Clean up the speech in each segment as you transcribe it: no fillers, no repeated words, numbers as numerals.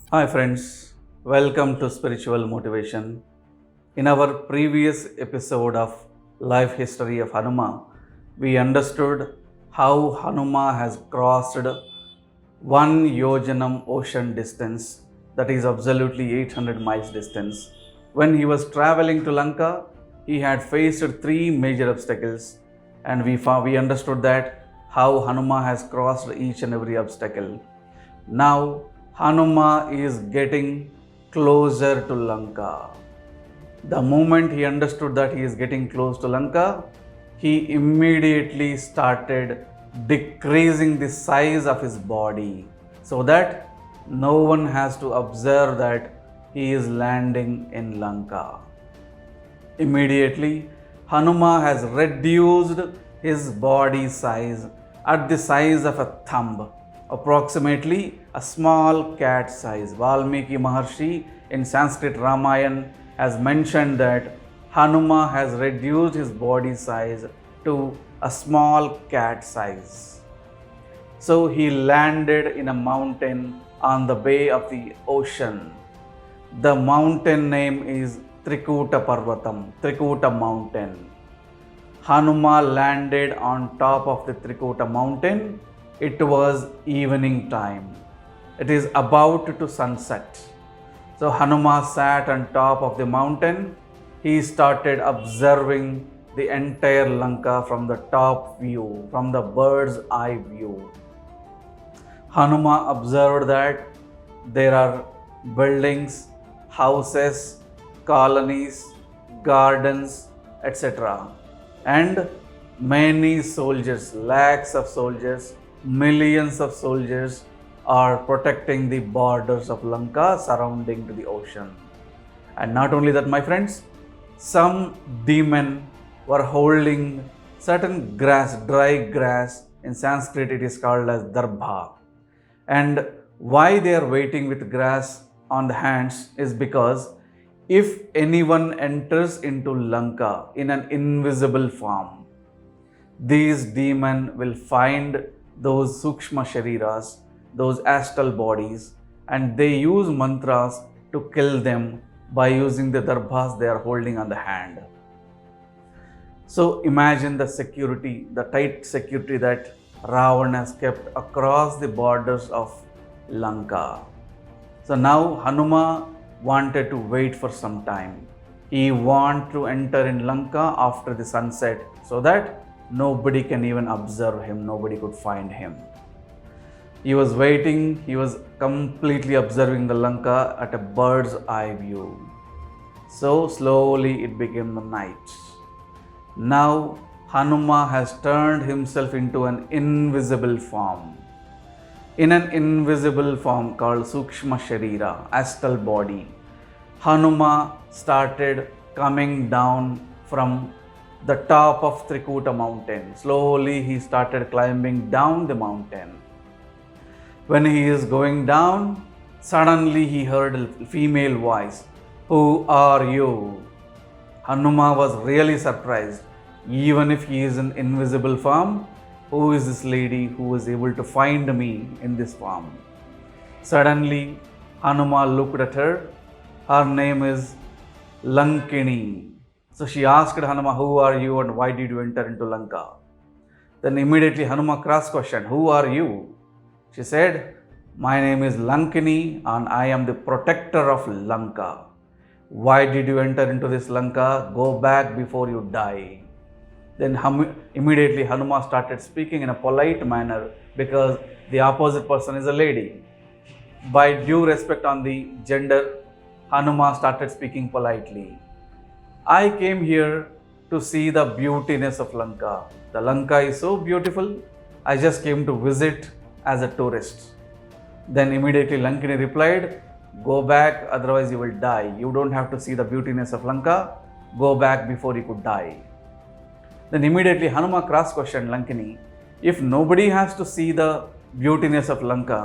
Hi, friends. Welcome to Spiritual Motivation. In our previous episode of Life History of Hanuman, we understood how Hanuman has crossed 1 yojanam ocean distance, that is absolutely 800 miles distance. When he was traveling to Lanka, he had faced three major obstacles, and we understood that how Hanuman has crossed each and every obstacle. Now Hanuman is getting closer to Lanka. The moment he understood that he is getting close to Lanka, he immediately started decreasing the size of his body so that no one has to observe that he is landing in Lanka. Immediately, Hanuman has reduced his body size at the size of a thumb, approximately a small cat size. Valmiki Maharshi in Sanskrit Ramayan has mentioned that Hanuman has reduced his body size to a small cat size. So he landed in a mountain on the bay of the ocean. The mountain name is Trikuta Parvatam, Trikuta mountain. Hanuman landed on top of the Trikuta mountain. It was evening time. It is about to sunset. So Hanuman sat on top of the mountain. He started observing the entire Lanka from the top view, from the bird's eye view. Hanuman observed that there are buildings, houses, colonies, gardens, etc. And many soldiers, lakhs of soldiers, millions of soldiers are protecting the borders of Lanka surrounding to the ocean. And not only that, my friends, some demon were holding certain grass, dry grass. In Sanskrit it is called as darbha. And why they are waiting with grass on the hands is because if anyone enters into Lanka in an invisible form, these demons will find those sukshma shariras, those astral bodies, and they use mantras to kill them by using the darbhas they are holding on the hand. So imagine the security, the tight security that Ravana has kept across the borders of Lanka. So now Hanuman wanted to wait for some time. He wanted to enter in Lanka after the sunset so that nobody can even observe him, nobody could find him. He was waiting, he was completely observing the Lanka at a bird's eye view. So slowly it became the night. Now Hanuman has turned himself into an invisible form. In an invisible form called Sukshma Sharira, astral body, Hanuman started coming down from the top of Trikuta mountain. Slowly he started climbing down the mountain. When he is going down, suddenly he heard a female voice. "Who are you?" Hanuman was really surprised. Even if he is in invisible form, who is this lady who is able to find me in this form? Suddenly, Hanuman looked at her. Her name is Lankini. So she asked Hanuman, "Who are you and why did you enter into Lanka?" Then immediately Hanuman cross-questioned, "Who are you?" She said, "My name is Lankini and I am the protector of Lanka. Why did you enter into this Lanka? Go back before you die." Then immediately Hanuman started speaking in a polite manner because the opposite person is a lady. By due respect on the gender, Hanuman started speaking politely. "I came here to see the beautiness of Lanka. The Lanka is so beautiful. I just came to visit as a tourist." Then immediately Lankini replied, "Go back, otherwise you will die. You don't have to see the beautiness of Lanka. Go back before you could die." Then immediately Hanuman cross-questioned Lankini, "If nobody has to see the beautiness of Lanka,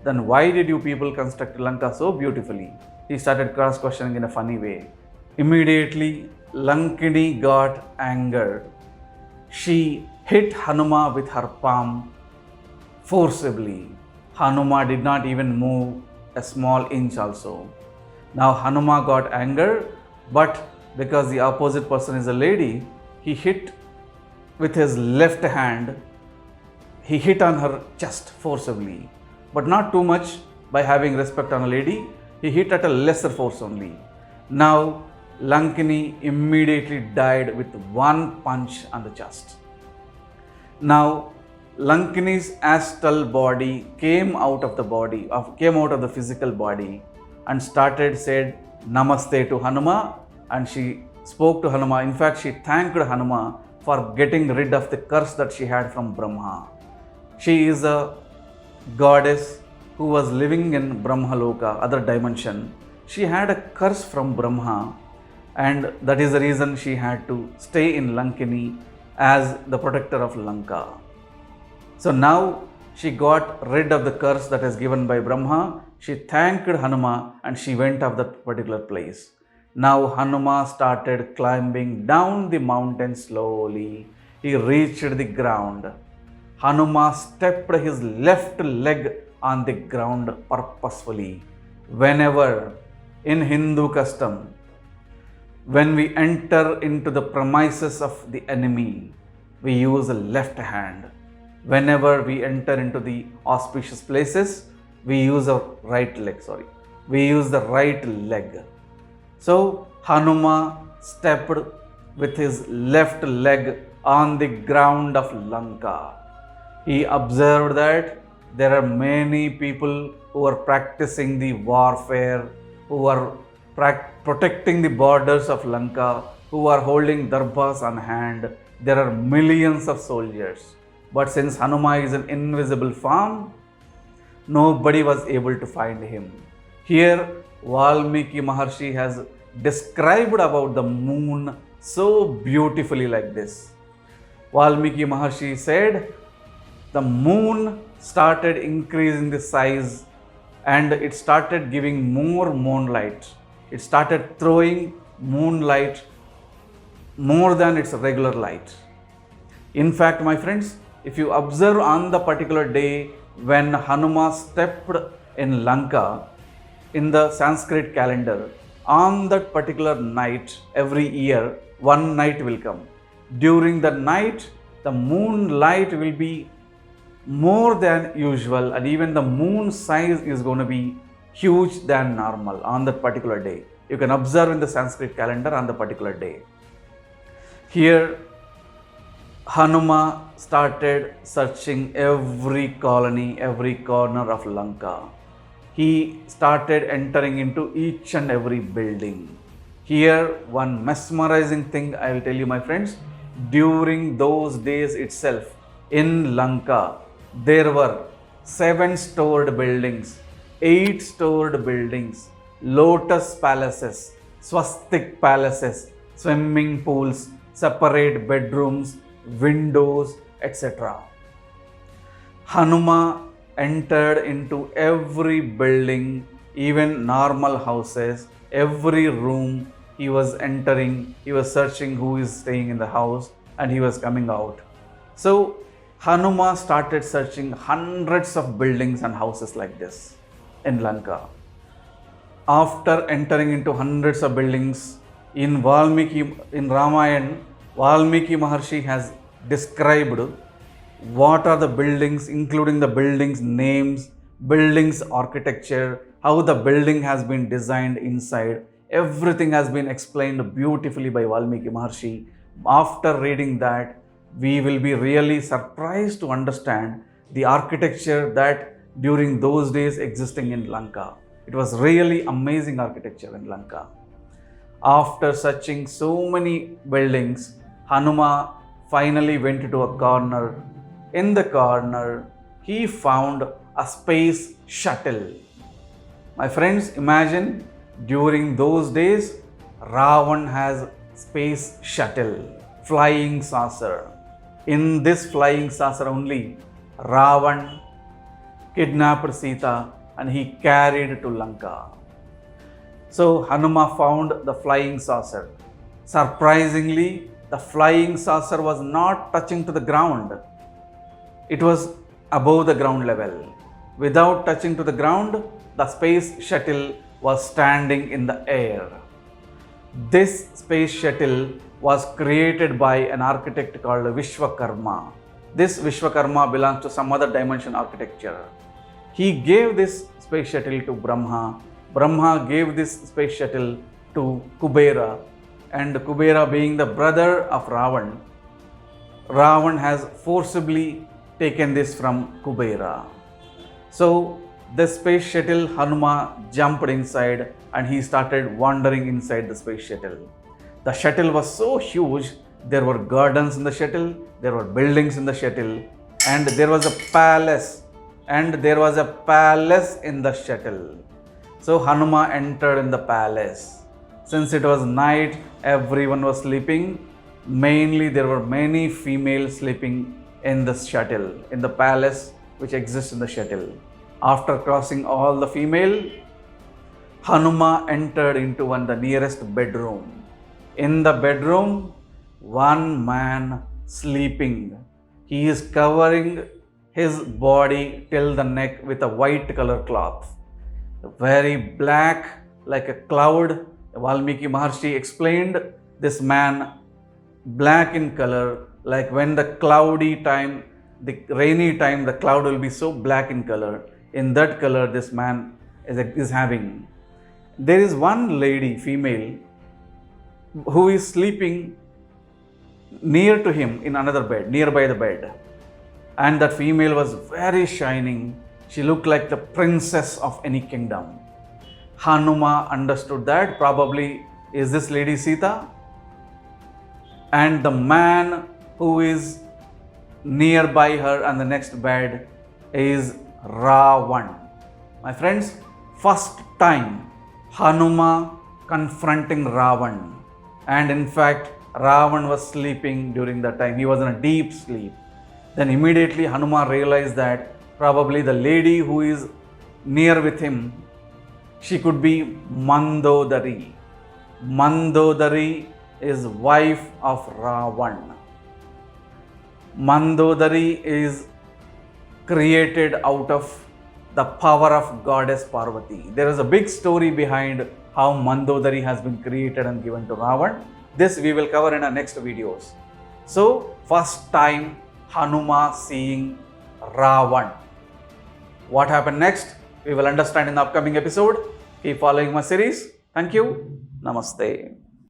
then why did you people construct Lanka so beautifully?" He started cross-questioning in a funny way. Immediately Lankini got angered. She hit Hanuman with her palm forcibly. Hanuman did not even move a small inch also. Now Hanuma got anger, but because the opposite person is a lady, he hit with his left hand. He hit on her chest forcibly, but not too much. By having respect on a lady, he hit at a lesser force only. Now Lankini immediately died with one punch on the chest. Now Lankini's astral body came out of the physical body and said Namaste to Hanuma, and she spoke to Hanuma. In fact, she thanked Hanuma for getting rid of the curse that she had from Brahma. She is a goddess who was living in Brahmaloka, other dimension. She had a curse from Brahma, and that is the reason she had to stay in Lankini as the protector of Lanka. So now she got rid of the curse that is given by Brahma. She thanked Hanuma and she went off that particular place. Now Hanuma started climbing down the mountain slowly. He reached the ground. Hanuma stepped his left leg on the ground purposefully. Whenever in Hindu custom, when we enter into the premises of the enemy, we use the left hand. Whenever we enter into the auspicious places, we use our right leg. We use the right leg. So Hanuma stepped with his left leg on the ground of Lanka. He observed that there are many people who are practicing the warfare, who are protecting the borders of Lanka, who are holding darbas on hand. There are millions of soldiers. But since Hanuma is an invisible form, nobody was able to find him. Here, Valmiki Maharshi has described about the moon so beautifully like this. Valmiki Maharshi said, the moon started increasing the size and it started giving more moonlight. It started throwing moonlight more than its regular light. In fact, my friends, if you observe on the particular day when Hanuma stepped in Lanka, in the Sanskrit calendar, on that particular night, every year, one night will come. During the night, the moonlight will be more than usual, and even the moon size is going to be huge than normal on that particular day. You can observe in the Sanskrit calendar on the particular day. Here, Hanuma started searching every colony, every corner of Lanka. He started entering into each and every building. Here, one mesmerizing thing I will tell you, my friends. During those days itself, in Lanka, there were 7 stored buildings, 8 stored buildings, lotus palaces, swastik palaces, swimming pools, separate bedrooms, windows, etc. Hanuma entered into every building, even normal houses, every room he was entering, he was searching who is staying in the house and he was coming out. So Hanuma started searching hundreds of buildings and houses like this in Lanka. After entering into hundreds of buildings, in Ramayan, Valmiki Maharshi has described what are the buildings, including the buildings' names, buildings' architecture, how the building has been designed inside. Everything has been explained beautifully by Valmiki Maharshi. After reading that, we will be really surprised to understand the architecture that during those days existing in Lanka. It was really amazing architecture in Lanka. After searching so many buildings, Hanuma finally went to a corner. In the corner, he found a space shuttle. My friends, imagine during those days, Ravan has space shuttle, flying saucer. In this flying saucer only, Ravan kidnapped Sita and he carried to Lanka. So Hanuma found the flying saucer. Surprisingly, the flying saucer was not touching to the ground. It was above the ground level. Without touching to the ground, the space shuttle was standing in the air. This space shuttle was created by an architect called Vishwakarma. This Vishwakarma belongs to some other dimension architecture. He gave this space shuttle to Brahma. Brahma gave this space shuttle to Kubera. And Kubera, being the brother of Ravan, Ravan has forcibly taken this from Kubera. So the space shuttle, Hanuman jumped inside and he started wandering inside the space shuttle. The shuttle was so huge, there were gardens in the shuttle, there were buildings in the shuttle, and there was a palace. In the shuttle. So Hanuman entered in the palace. Since it was night, everyone was sleeping. Mainly there were many females sleeping in the shuttle, in the palace which exists in the shuttle. After crossing all the female, Hanuman entered into the nearest bedroom. In the bedroom, one man sleeping. He is covering his body till the neck with a white color cloth. Very black, like a cloud. Valmiki Maharshi explained this man black in color, like when the cloudy time, the rainy time, the cloud will be so black in color. In that color, this man is having. There is one lady, female, who is sleeping near to him in another bed, nearby the bed. And that female was very shining. She looked like the princess of any kingdom. Hanuman understood that probably is this lady Sita. And the man who is nearby her on the next bed is Ravan. My friends, first time Hanuman confronting Ravan. And in fact, Ravan was sleeping during that time. He was in a deep sleep. Then immediately Hanuman realized that probably the lady who is near with him, she could be Mandodari. Mandodari is wife of Ravan. Mandodari is created out of the power of goddess Parvati. There is a big story behind how Mandodari has been created and given to Ravan. This we will cover in our next videos. So, first time Hanuman seeing Ravan. What happened next? We will understand in the upcoming episode. Keep following my series. Thank you. Namaste.